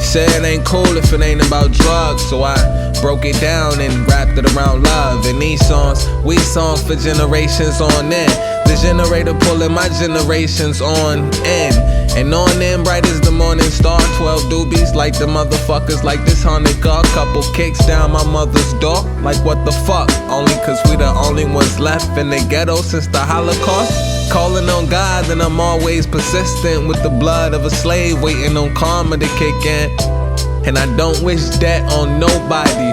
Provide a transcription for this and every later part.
said it ain't cool if it ain't about drugs, so I broke it down and wrapped it around love. And these songs, we songs for generations on end. The generator pulling my generations on end. And on end, bright as the morning star. 12 doobies like the motherfuckers like this Hanukkah. Couple kicks down my mother's door. Like what the fuck? Only cause we the only ones left in the ghetto since the Holocaust. Calling on God, and I'm always persistent with the blood of a slave, waiting on karma to kick in. And I don't wish that on nobody.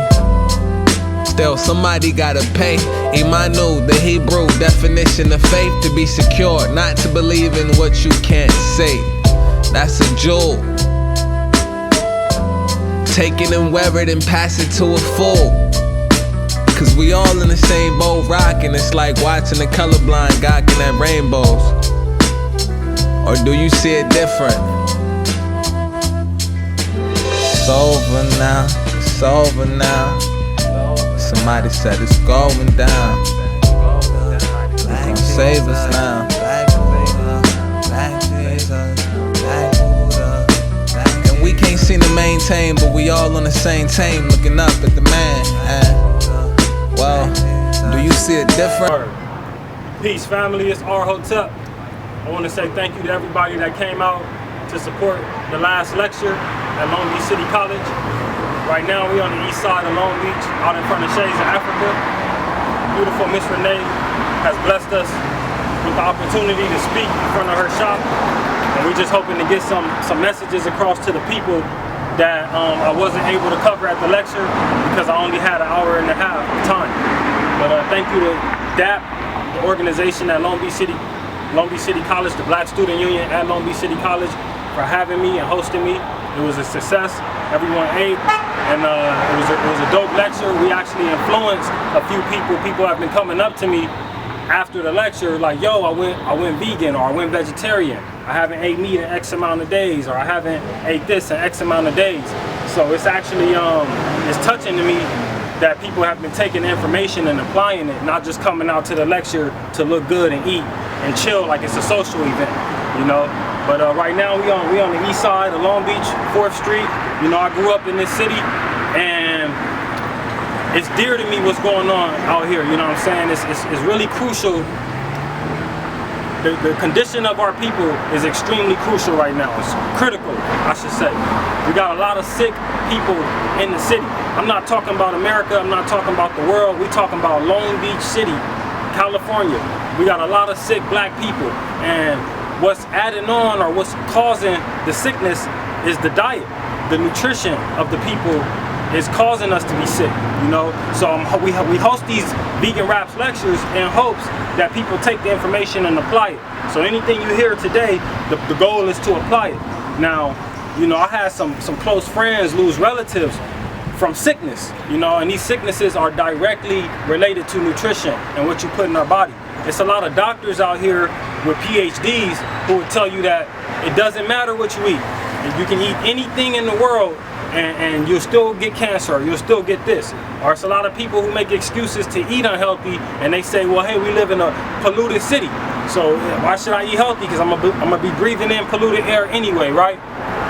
Still, somebody gotta pay. Imanu, the Hebrew definition of faith, to be secure, not to believe in what you can't say. That's a jewel. Take it and wear it and pass it to a fool. Cause we all in the same boat rocking. It's like watching a colorblind gawking at rainbows. Or do you see it different? It's over now, it's over now. Somebody said it's going down. Who's gonna save us now? And we can't seem to maintain, but we all on the same team, looking up at the man. Well, do you see it different? Peace, family. It's ArHotep. I want to say thank you to everybody that came out to support the last lecture at Long Beach City College. Right now, we on the east side of Long Beach, out in front of Shades of Afrika. Beautiful Miss Renee has blessed us with the opportunity to speak in front of her shop. And we're just hoping to get some messages across to the people that I wasn't able to cover at the lecture because I only had an hour and a half of time. But thank you to DAP, the organization at Long Beach City College, the Black Student Union at Long Beach City College, for having me and hosting me. It was a success. Everyone ate, and it was a dope lecture. We actually influenced a few people. People have been coming up to me after the lecture like, yo, I went vegan, or I went vegetarian. I haven't ate meat in X amount of days, or I haven't ate this in X amount of days. So it's actually it's touching to me that people have been taking the information and applying it, not just coming out to the lecture to look good and eat and chill like it's a social event, you know. But right now we on the east side of Long Beach, 4th Street. You know, I grew up in this city, and it's dear to me what's going on out here. You know what I'm saying? It's really crucial. The condition of our people is extremely crucial right now. It's critical, I should say. We got a lot of sick people in the city. I'm not talking about America. I'm not talking about the world. We're talking about Long Beach City, California. We got a lot of sick black people, and what's adding on, or what's causing the sickness, is the diet. The nutrition of the people is causing us to be sick, you know. So we host these vegan raps lectures in hopes that people take the information and apply it. So anything you hear today, the goal is to apply it. Now, you know, I had some close friends lose relatives from sickness, you know, and these sicknesses are directly related to nutrition and what you put in our body. It's a lot of doctors out here with PhDs who would tell you that it doesn't matter what you eat. You can eat anything in the world and you'll still get cancer, or you'll still get this. Or it's a lot of people who make excuses to eat unhealthy, and they say, well, hey, we live in a polluted city, so why should I eat healthy? Because I'm gonna be breathing in polluted air anyway, right?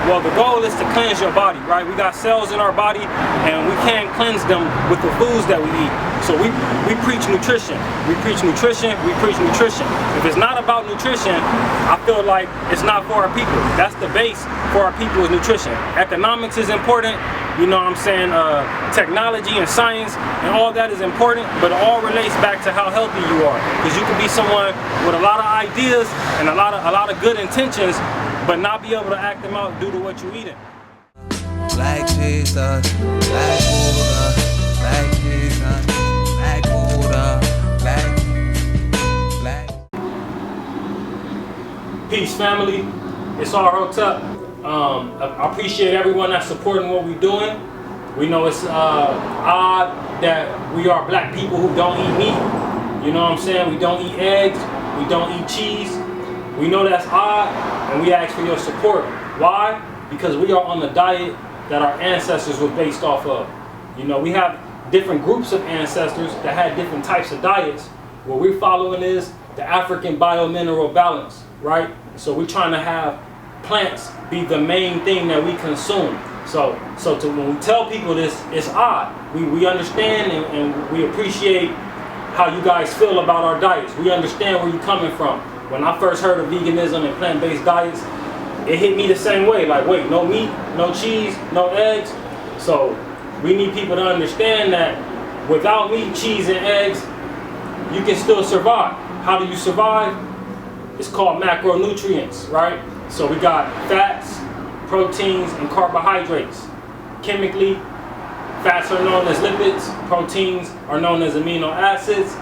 Well, the goal is to cleanse your body, right? We got cells in our body, and we can't cleanse them with the foods that we eat. So we preach nutrition. We preach nutrition. We preach nutrition. If it's not about nutrition, I feel like it's not for our people. That's the base for our people, is nutrition. Economics is important. You know what I'm saying? Technology and science and all that is important, but it all relates back to how healthy you are. Because you can be someone with a lot of ideas and a lot of good intentions, but not be able to act them out due to what you're eating. Black Jesus, Black Buddha, Black Jesus, Black Buddha, Black. Peace, family. It's ArHotep. I appreciate everyone that's supporting what we're doing. We know it's odd that we are black people who don't eat meat. You know what I'm saying? We don't eat eggs. We don't eat cheese. We know that's odd, and we ask for your support. Why? Because we are on the diet that our ancestors were based off of. You know, we have different groups of ancestors that had different types of diets. What we're following is the African biomineral balance, right? So we're trying to have plants be the main thing that we consume. When we tell people this, it's odd. We understand and we appreciate how you guys feel about our diets. We understand where you're coming from. When I first heard of veganism and plant-based diets, it hit me the same way. Like, wait, no meat, no cheese, no eggs. So we need people to understand that without meat, cheese, and eggs, you can still survive. How do you survive? It's called macronutrients, right? So we got fats, proteins, and carbohydrates. Chemically, fats are known as lipids, proteins are known as amino acids,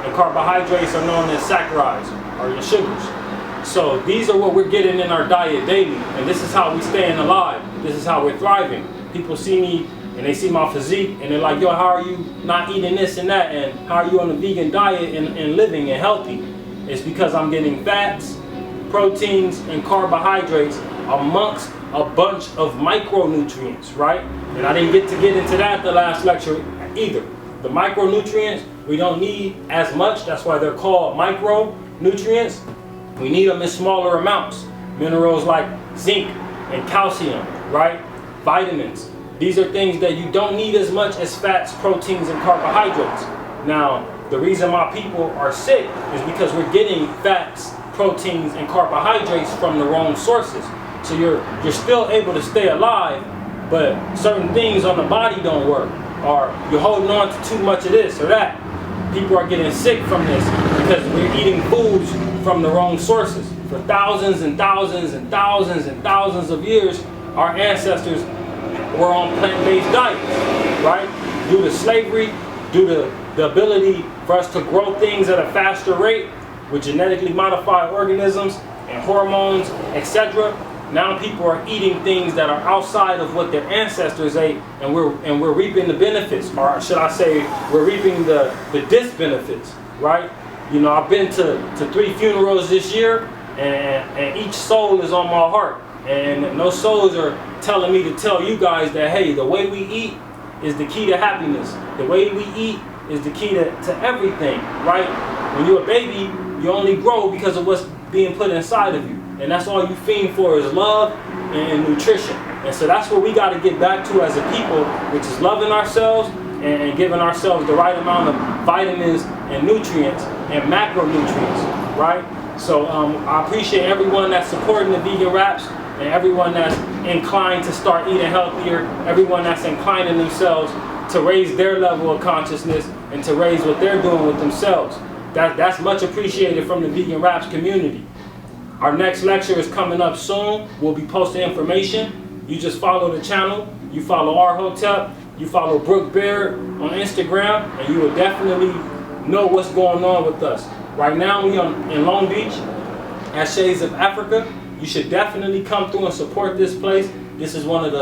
and carbohydrates are known as saccharides, or your sugars. So these are what we're getting in our diet daily, and this is how we staying alive. This is how we're thriving. People see me and they see my physique and they're like, yo, how are you not eating this and that, and how are you on a vegan diet and living and healthy? It's because I'm getting fats, proteins, and carbohydrates amongst a bunch of micronutrients, right? And I didn't get into that the last lecture either. The micronutrients, we don't need as much. That's why they're called micronutrients. We need them in smaller amounts. Minerals like zinc and calcium, right? Vitamins. These are things that you don't need as much as fats, proteins, and carbohydrates. Now, the reason why people are sick is because we're getting fats, proteins, and carbohydrates from the wrong sources. So you're still able to stay alive, but certain things on the body don't work, or you're holding on to too much of this or that. People are getting sick from this because we're eating foods from the wrong sources. For thousands and thousands and thousands and thousands of years, our ancestors were on plant-based diets, right? Due to slavery, due to the ability for us to grow things at a faster rate with genetically modified organisms and hormones, etc. Now people are eating things that are outside of what their ancestors ate, and we're reaping the benefits, or should I say, we're reaping the disbenefits, right? You know, I've been to 3 funerals this year, and each soul is on my heart, and those souls are telling me to tell you guys that, hey, the way we eat is the key to happiness. The way we eat is the key to everything, right? When you're a baby, you only grow because of what's being put inside of you. And that's all you fiend for is love and nutrition. And so that's what we got to get back to as a people, which is loving ourselves and giving ourselves the right amount of vitamins and nutrients and macronutrients, right? So I appreciate everyone that's supporting the vegan raps, and everyone that's inclined to start eating healthier, everyone that's inclining themselves to raise their level of consciousness and to raise what they're doing with themselves. That's much appreciated from the vegan raps community. Our next lecture is coming up soon. We'll be posting information. You just follow the channel. You follow ArHotep. You follow Brooke Baird on Instagram, and you will definitely know what's going on with us. Right now, we in Long Beach at Shades of Africa. You should definitely come through and support this place. This is one of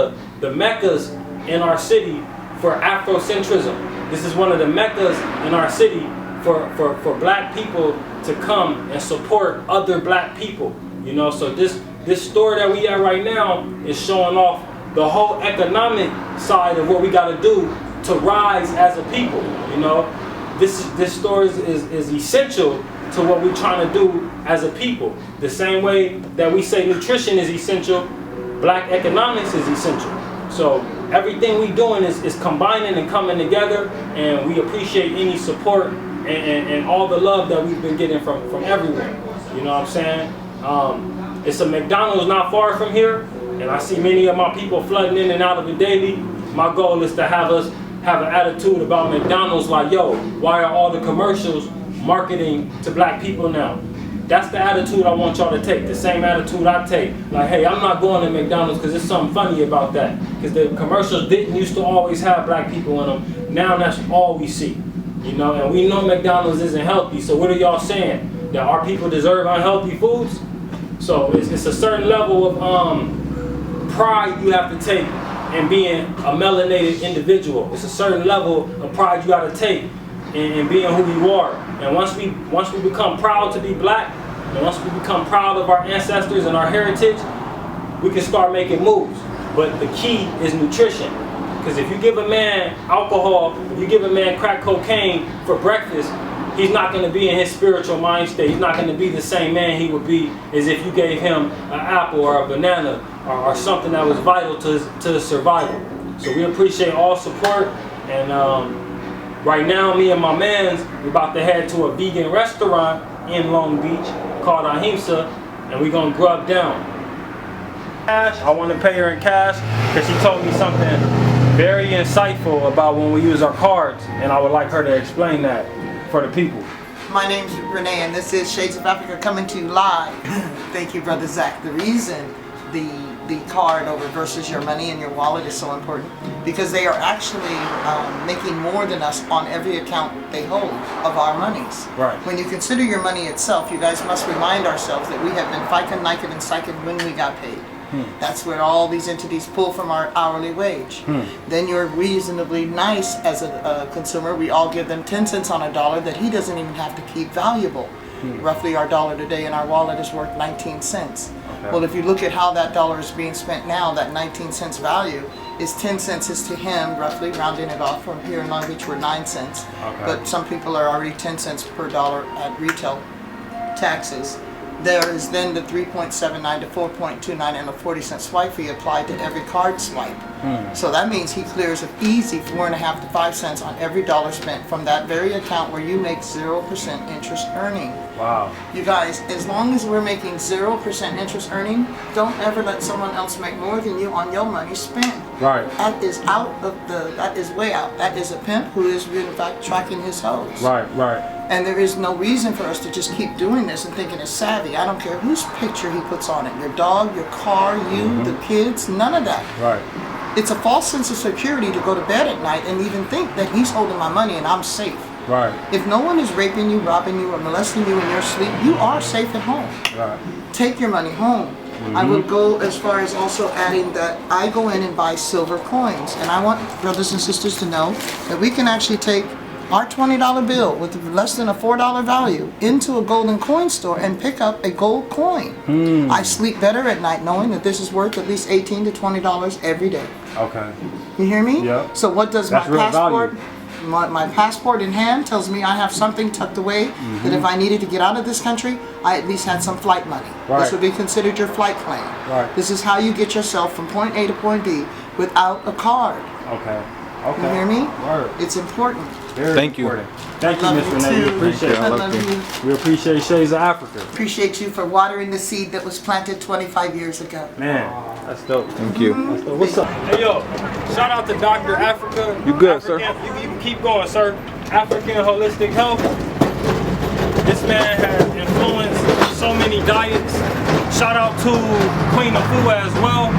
the meccas in our city for Afrocentrism. This is one of the meccas in our city for black people to come and support other black people. You know, so this store that we at right now is showing off the whole economic side of what we got to do to rise as a people. You know, this store is essential to what we're trying to do as a people. The same way that we say nutrition is essential, black economics is essential. So everything we doing is combining and coming together, and we appreciate any support and all the love that we've been getting from everyone. You know what I'm saying? It's a McDonald's not far from here, and I see many of my people flooding in and out of it daily. My goal is to have us have an attitude about McDonald's like, yo, why are all the commercials marketing to black people now? That's the attitude I want y'all to take, the same attitude I take. Like, hey, I'm not going to McDonald's because there's something funny about that. Because the commercials didn't used to always have black people in them. Now that's all we see. You know, and we know McDonald's isn't healthy, so what are y'all saying? That our people deserve unhealthy foods? So it's a certain level of pride you have to take in being a melanated individual. It's a certain level of pride you got to take in being who you are. And once we become proud to be black, and once we become proud of our ancestors and our heritage, we can start making moves. But the key is nutrition. Because if you give a man alcohol, if you give a man crack cocaine for breakfast, he's not going to be in his spiritual mind state. He's not going to be the same man he would be as if you gave him an apple or a banana or something that was vital to his survival. So we appreciate all support, and right now me and my mans, we're about to head to a vegan restaurant in Long Beach called Ahimsa, and we're going to grub down. Cash, I want to pay her in cash because she told me something very insightful about when we use our cards, and I would like her to explain that for the people. My name's Renee, and this is Shades of Africa coming to you live. Thank you, Brother Zach. The reason the card over versus your money in your wallet is so important because they are actually making more than us on every account they hold of our monies. Right. When you consider your money itself, you guys must remind ourselves that we have been FICA, NICA, and SICA when we got paid. That's where all these entities pull from our hourly wage. Then you're reasonably nice as a consumer. We all give them 10 cents on a dollar that he doesn't even have to keep valuable. Roughly our dollar today in our wallet is worth 19 cents. Okay. Well, if you look at how that dollar is being spent now, that 19 cents value is 10 cents is to him, roughly, rounding it off. From here in Long Beach, we're 9 cents. Okay. But some people are already 10 cents per dollar at retail taxes. There is then the 3.79 to 4.29 and a 40-cent swipe fee applied to every card swipe. So that means he clears an easy 4.5 to 5 cents on every dollar spent from that very account where you make 0% interest earning. Wow. You guys, as long as we're making 0% interest earning, don't ever let someone else make more than you on your money spent. Right. That is that is way out. That is a pimp who is in fact tracking his hoes. Right, right. And there is no reason for us to just keep doing this and thinking it's savvy. I don't care whose picture he puts on it. Your dog, your car, you, the kids, none of that. Right. It's a false sense of security to go to bed at night and even think that he's holding my money and I'm safe. Right. If no one is raping you, robbing you, or molesting you in your sleep, you are safe at home. Right. Take your money home. I will go as far as also adding that I go in and buy silver coins. And I want brothers and sisters to know that we can actually take our $20 bill with less than a $4 value into a golden coin store and pick up a gold coin. I sleep better at night knowing that this is worth at least $18 to $20 every day. Okay. You hear me? Yeah. So what does my passport? My passport in hand tells me I have something tucked away that if I needed to get out of this country, I at least had some flight money. Right. This would be considered your flight claim. Right. This is how you get yourself from point A to point B without a card. Okay. Okay. You hear me? Word. It's important. Thank you. Thank you, Miss Renee. We appreciate it. I love you. We appreciate Shades of Africa. Appreciate you for watering the seed that was planted 25 years ago. Man, that's dope. Thank you. That's dope. What's up? Hey, yo, shout out to Dr. Africa. You good, sir? You can keep going, sir. African Holistic Health. This man has influenced so many diets. Shout out to Queen Afua as well.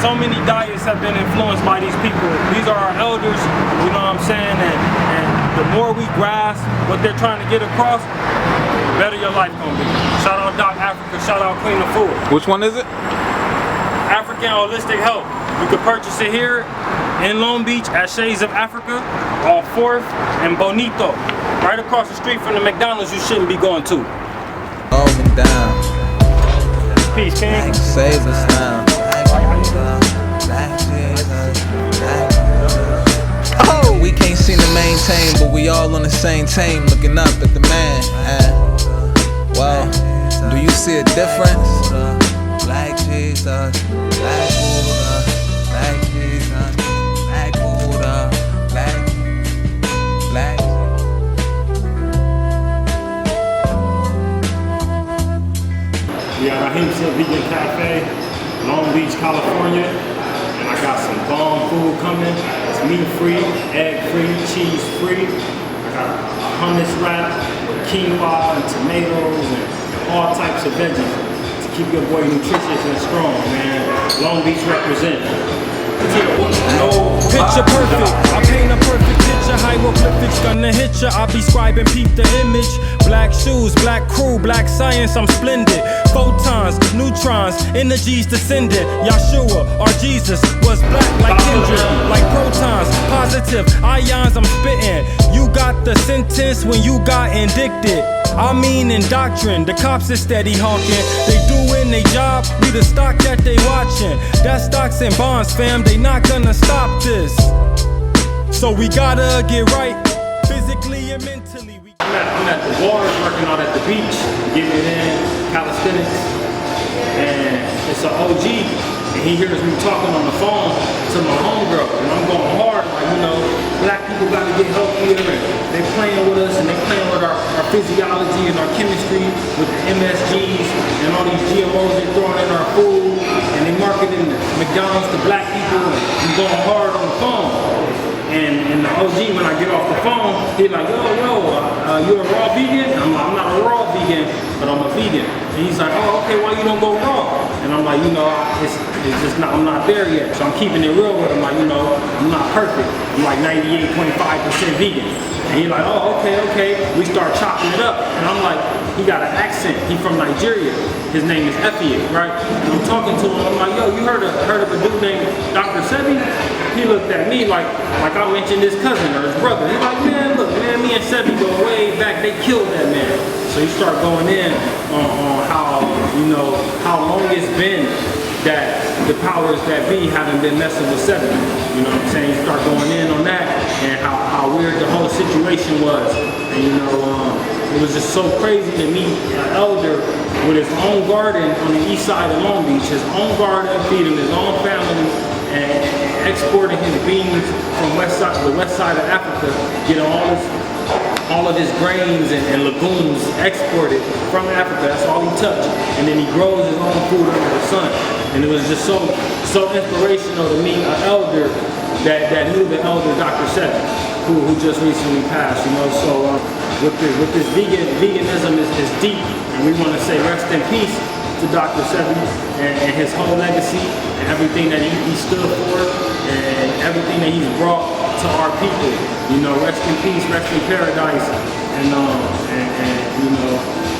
So many diets have been influenced by these people. These are our elders, you know what I'm saying? And the more we grasp what they're trying to get across, the better your life gonna be. Shout out Doc Africa, shout out Queen Afua. Which one is it? African Holistic Health. You can purchase it here in Long Beach at Shades of Africa on 4th and Bonito. Right across the street from the McDonald's you shouldn't be going to. Over and down. Peace, King. Save us now. Oh, we can't seem to maintain, but we all on the same team, looking up at the man. Well, do you see a difference? Black Jesus, Black Buddha, Black Jesus, Black Buddha, Black. We are Ahimsa Vegan Cafe, Long Beach, California, and I got some bomb food coming. It's meat-free, egg-free, cheese-free. I got a hummus wrap with quinoa and tomatoes and all types of veggies to keep your boy nutritious and strong, man. Long Beach represent. No picture perfect. I paint a perfect picture. Hieroglyphics gonna hit ya. I be scribing, peep the image. Black shoes, black crew, black science. I'm splendid. Photons, neutrons, energies descending. Yahshua or Jesus was black like kindred, like protons, positive ions. I'm spitting. You got the sentence when you got indicted. I mean in doctrine, the cops is steady honking. They doing their job, we the stock that they watching. That stocks and bonds, fam, they not gonna stop this. So we gotta get right, physically and mentally. I'm at the bars, working out at the beach, getting it in, calisthenics, and it's an OG, and he hears me talking on the phone to my homegirl, and I'm going hard, like, you know, black people got to get healthier, and they playing with us, and they playing with our physiology and our chemistry, with the MSGs, and all these GMOs they throwing in our food, and they marketing McDonald's to black people, and I'm going hard on the phone. And the OG, when I get off the phone, he's like, yo, you a raw vegan? I'm like, I'm not a raw vegan, but I'm a vegan. And he's like, oh, okay, why you don't go raw? And I'm like, you know, it's just not, I'm not there yet. So I'm keeping it real with him, like, you know, I'm not perfect. I'm like 98.5% vegan. And he's like, oh, okay. We start chopping it up. And I'm like, he got an accent. He from Nigeria. His name is Effiat, right? And I'm talking to him. I'm like, yo, you heard of a dude named Dr. Sebi? He looked at me like I mentioned his cousin or his brother. He's like, man, look, man, me and Sebi go way back. They killed that man. So you start going in on how, you know, how long it's been that the powers that be haven't been messing with Sebi. You know what I'm saying? You start going in on that and how weird the whole situation was. And you know, it was just so crazy to meet an elder with his own garden on the east side of Long Beach, his own garden, feeding his own family, and exporting his beans from the west side of Africa, getting all of his grains and legumes exported from Africa. That's all he touched. And then he grows his own food under the sun. And it was just so inspirational to meet an elder that knew the elder Dr. Sebi, who just recently passed, you know. So with this veganism is deep, and we want to say rest in peace to Dr. Sebi and his whole legacy and everything that he stood for and everything that he's brought to our people. You know, rest in peace, rest in paradise, and you know,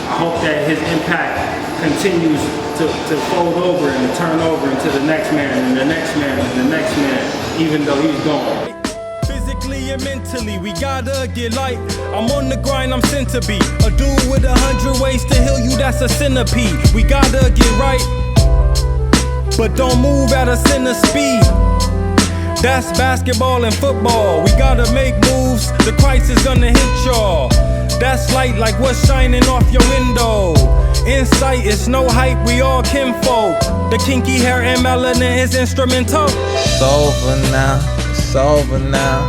I hope that his impact continues to fold over and to turn over into the next man and the next man and the next man, even though he's gone. Physically and mentally, we gotta get light. I'm on the grind, I'm sent to be a dude with 100 ways to heal you, that's a centipede. We gotta get right, but don't move at a center speed. That's basketball and football. We gotta make moves, the Christ is gonna hit y'all. That's light like what's shining off your window. Insight is no hype, we all kinfolk. The kinky hair and melanin is instrumental. It's over now, it's over now.